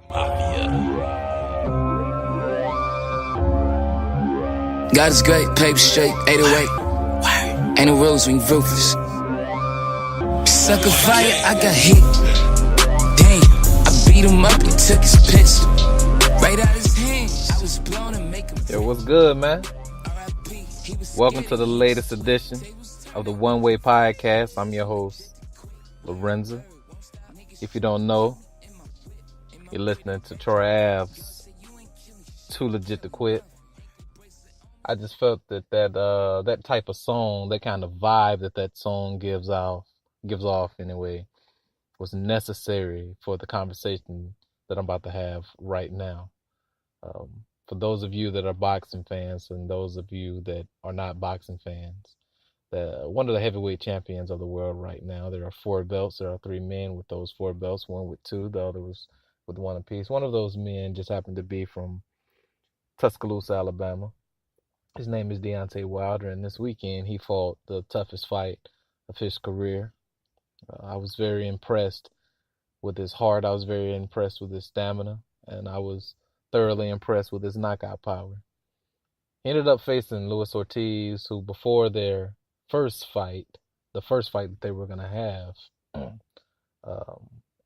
God is great, paper straight, 808. Ain't no rules when you ruthless. Sucker fire, I got hit. Damn, I beat him up and took his pistol. Right out his hand, I was blown and make him. Yo, what's good, man? Welcome to the latest edition of the One Way Podcast. I'm your host, Lorenzo. If you don't know, you're listening to Troy Ave's Too Legit to Quit. I just felt that type of song, that kind of vibe that song gives off anyway, was necessary for the conversation that I'm about to have right now. For those of you that are boxing fans and those of you that are not boxing fans, one of the heavyweight champions of the world right now, there are 4 belts. There are 3 men with those 4 belts, one with 2, the other was with 1 apiece. One of those men just happened to be from Tuscaloosa, Alabama. His name is Deontay Wilder, and this weekend he fought the toughest fight of his career. I was very impressed with his heart. I was very impressed with his stamina, and I was thoroughly impressed with his knockout power. He ended up facing Luis Ortiz, who before their first fight, the first fight that they were going to have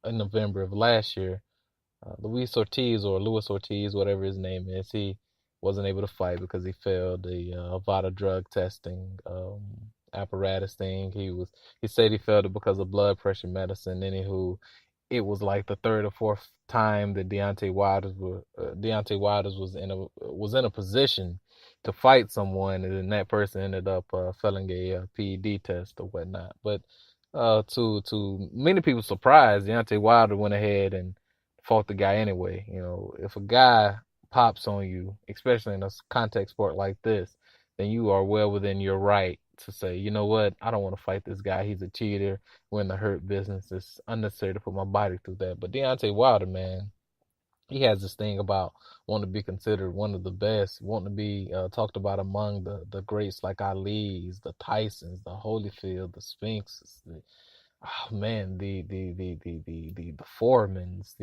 in November of last year, Luis Ortiz, whatever his name is, he wasn't able to fight because he failed the Avada drug testing apparatus thing. He said he failed it because of blood pressure medicine. Anywho, it was like the 3rd or 4th time that Deontay Wilder was in a position to fight someone, and then that person ended up failing a PED test or whatnot. But to many people's surprise, Deontay Wilder went ahead and fought the guy anyway. You know, if a guy pops on you, especially in a contact sport like this, then you are well within your right to say, you know what, I don't want to fight this guy. He's a cheater. We're in the hurt business. It's unnecessary to put my body through that. But Deontay Wilder, man, he has this thing about wanting to be considered one of the best, wanting to be talked about among the greats like Ali's, the Tysons, the Holyfield, the Spinks, the Foremans,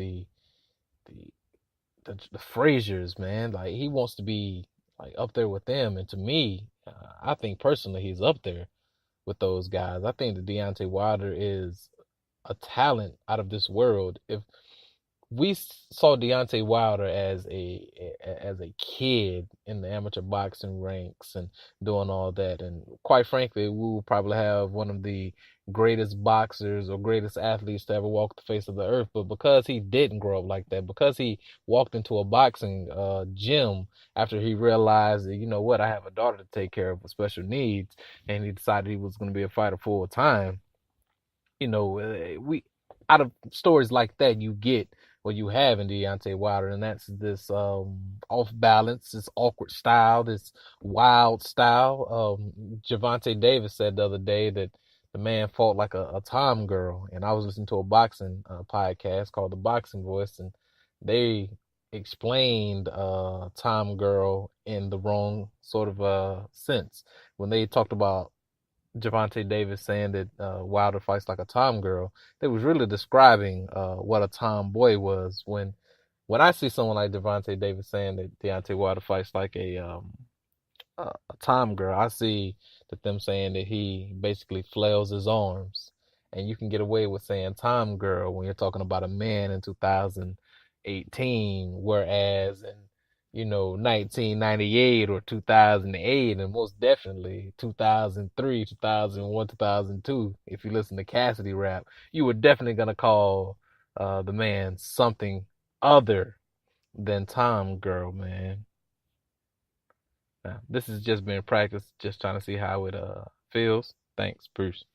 the Fraziers, man. Like, he wants to be like up there with them, and to me, I think personally he's up there with those guys. I think that Deontay Wilder is a talent out of this world. If we saw Deontay Wilder as a kid in the amateur boxing ranks and doing all that, and quite frankly, we will probably have one of the greatest boxers or greatest athletes to ever walk the face of the earth. But because he didn't grow up like that, because he walked into a boxing gym after he realized that, you know what, I have a daughter to take care of with special needs, and he decided he was going to be a fighter full time. You know, out of stories like that, you get what you have in Deontay Wilder, and that's this off balance, this awkward style, this wild style. Gervonta Davis said the other day that the man fought like a Tom girl, and I was listening to a boxing podcast called The Boxing Voice, and they explained Tom girl in the wrong sort of sense when they talked about Gervonta Davis saying that Wilder fights like a tom girl. They was really describing what a tomboy was. When I see someone like Gervonta Davis saying that Deontay Wilder fights like a tom girl, I see that them saying that he basically flails his arms. And you can get away with saying tom girl when you're talking about a man in 2018, whereas in 1998 or 2008, and most definitely 2003, 2001, 2002, if you listen to Cassidy rap, you were definitely going to call the man something other than Tom girl, man. Now, this has just been practice, just trying to see how it feels. Thanks, Bruce.